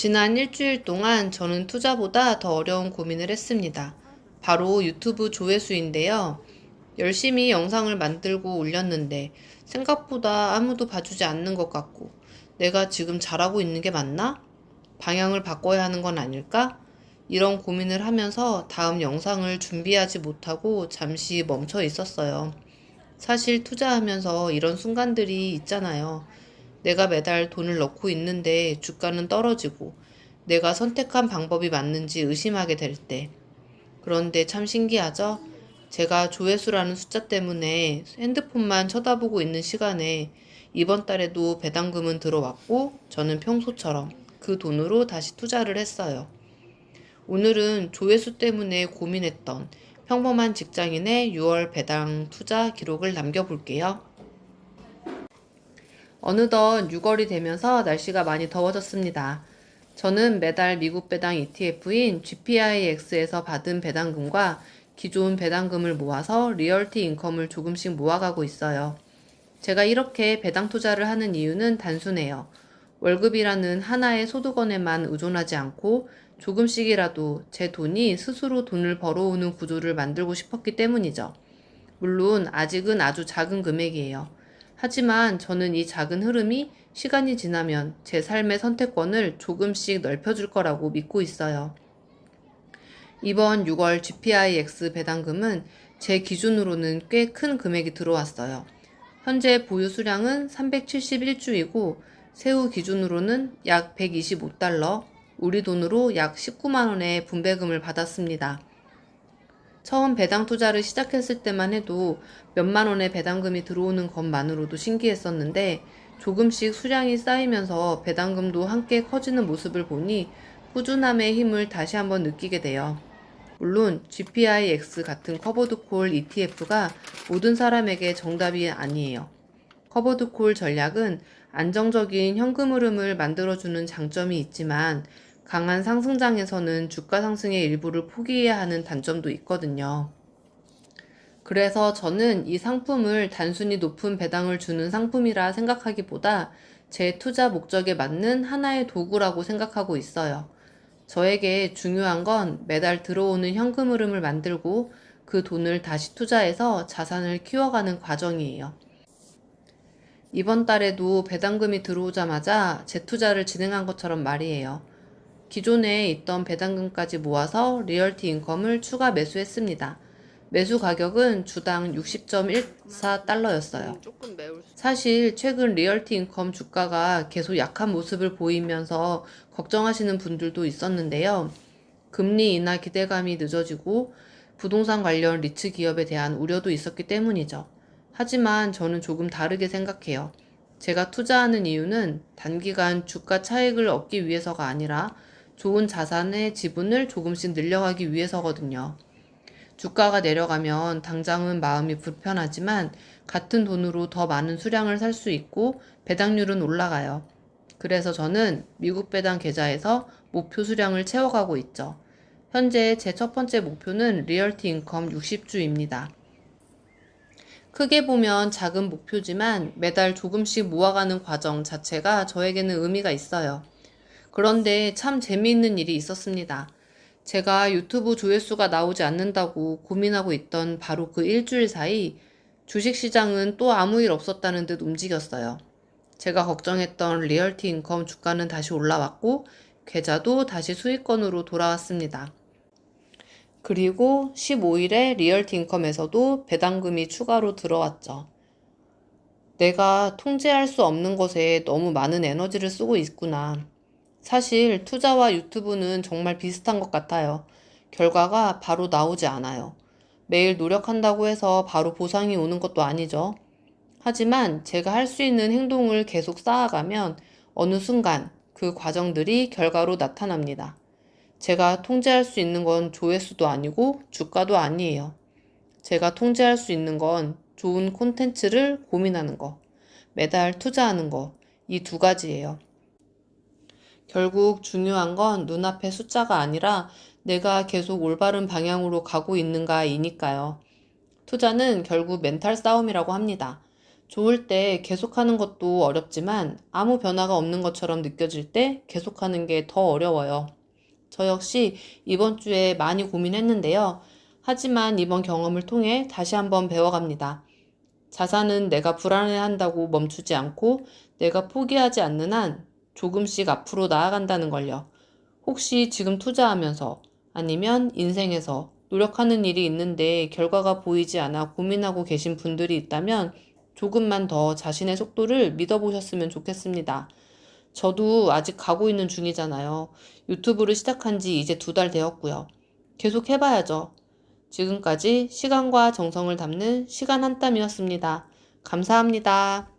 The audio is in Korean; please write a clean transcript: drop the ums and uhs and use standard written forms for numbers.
지난 일주일 동안 저는 투자보다 더 어려운 고민을 했습니다. 바로 유튜브 조회수인데요. 열심히 영상을 만들고 올렸는데 생각보다 아무도 봐주지 않는 것 같고 내가 지금 잘하고 있는 게 맞나? 방향을 바꿔야 하는 건 아닐까? 이런 고민을 하면서 다음 영상을 준비하지 못하고 잠시 멈춰 있었어요. 사실 투자하면서 이런 순간들이 있잖아요. 내가 매달 돈을 넣고 있는데 주가는 떨어지고 내가 선택한 방법이 맞는지 의심하게 될 때. 그런데 참 신기하죠? 제가 조회수라는 숫자 때문에 핸드폰만 쳐다보고 있는 시간에 이번 달에도 배당금은 들어왔고 저는 평소처럼 그 돈으로 다시 투자를 했어요. 오늘은 조회수 때문에 고민했던 평범한 직장인의 6월 배당 투자 기록을 남겨볼게요. 어느덧 6월이 되면서 날씨가 많이 더워졌습니다. 저는 매달 미국 배당 ETF인 GPIX에서 받은 배당금과 기존 배당금을 모아서 리얼티 인컴을 조금씩 모아가고 있어요. 제가 이렇게 배당 투자를 하는 이유는 단순해요. 월급이라는 하나의 소득원에만 의존하지 않고 조금씩이라도 제 돈이 스스로 돈을 벌어오는 구조를 만들고 싶었기 때문이죠. 물론 아직은 아주 작은 금액이에요. 하지만 저는 이 작은 흐름이 시간이 지나면 제 삶의 선택권을 조금씩 넓혀줄 거라고 믿고 있어요. 이번 6월 GPIX 배당금은 제 기준으로는 꽤 큰 금액이 들어왔어요. 현재 보유 수량은 371주이고 세후 기준으로는 약 125달러, 우리 돈으로 약 19만 원의 분배금을 받았습니다. 처음 배당 투자를 시작했을 때만 해도 몇만 원의 배당금이 들어오는 것만으로도 신기했었는데 조금씩 수량이 쌓이면서 배당금도 함께 커지는 모습을 보니 꾸준함의 힘을 다시 한번 느끼게 돼요. 물론 GPIX 같은 커버드콜 ETF가 모든 사람에게 정답이 아니에요. 커버드콜 전략은 안정적인 현금 흐름을 만들어주는 장점이 있지만 강한 상승장에서는 주가 상승의 일부를 포기해야 하는 단점도 있거든요. 그래서 저는 이 상품을 단순히 높은 배당을 주는 상품이라 생각하기보다 제 투자 목적에 맞는 하나의 도구라고 생각하고 있어요. 저에게 중요한 건 매달 들어오는 현금 흐름을 만들고 그 돈을 다시 투자해서 자산을 키워가는 과정이에요. 이번 달에도 배당금이 들어오자마자 재투자를 진행한 것처럼 말이에요. 기존에 있던 배당금까지 모아서 리얼티 인컴을 추가 매수했습니다. 매수 가격은 주당 60.14달러였어요. 사실 최근 리얼티 인컴 주가가 계속 약한 모습을 보이면서 걱정하시는 분들도 있었는데요. 금리 인하 기대감이 늦어지고 부동산 관련 리츠 기업에 대한 우려도 있었기 때문이죠. 하지만 저는 조금 다르게 생각해요. 제가 투자하는 이유는 단기간 주가 차익을 얻기 위해서가 아니라 좋은 자산의 지분을 조금씩 늘려가기 위해서거든요. 주가가 내려가면 당장은 마음이 불편하지만 같은 돈으로 더 많은 수량을 살 수 있고 배당률은 올라가요. 그래서 저는 미국 배당 계좌에서 목표 수량을 채워가고 있죠. 현재 제 첫 번째 목표는 리얼티 인컴 60주입니다. 크게 보면 작은 목표지만 매달 조금씩 모아가는 과정 자체가 저에게는 의미가 있어요. 그런데 참 재미있는 일이 있었습니다. 제가 유튜브 조회수가 나오지 않는다고 고민하고 있던 바로 그 일주일 사이 주식시장은 또 아무 일 없었다는 듯 움직였어요. 제가 걱정했던 리얼티 인컴 주가는 다시 올라왔고 계좌도 다시 수익권으로 돌아왔습니다. 그리고 15일에 리얼티 인컴에서도 배당금이 추가로 들어왔죠. 내가 통제할 수 없는 것에 너무 많은 에너지를 쓰고 있구나. 사실 투자와 유튜브는 정말 비슷한 것 같아요. 결과가 바로 나오지 않아요. 매일 노력한다고 해서 바로 보상이 오는 것도 아니죠. 하지만 제가 할 수 있는 행동을 계속 쌓아가면 어느 순간 그 과정들이 결과로 나타납니다. 제가 통제할 수 있는 건 조회수도 아니고 주가도 아니에요. 제가 통제할 수 있는 건 좋은 콘텐츠를 고민하는 거, 매달 투자하는 거, 이 두 가지예요. 결국 중요한 건 눈앞의 숫자가 아니라 내가 계속 올바른 방향으로 가고 있는가이니까요. 투자는 결국 멘탈 싸움이라고 합니다. 좋을 때 계속하는 것도 어렵지만 아무 변화가 없는 것처럼 느껴질 때 계속하는 게 더 어려워요. 저 역시 이번 주에 많이 고민했는데요. 하지만 이번 경험을 통해 다시 한번 배워갑니다. 자산은 내가 불안해한다고 멈추지 않고 내가 포기하지 않는 한 조금씩 앞으로 나아간다는 걸요. 혹시 지금 투자하면서 아니면 인생에서 노력하는 일이 있는데 결과가 보이지 않아 고민하고 계신 분들이 있다면 조금만 더 자신의 속도를 믿어보셨으면 좋겠습니다. 저도 아직 가고 있는 중이잖아요. 유튜브를 시작한 지 이제 2달 되었고요. 계속 해봐야죠. 지금까지 시간과 정성을 담는 시간 한 땀이었습니다. 감사합니다.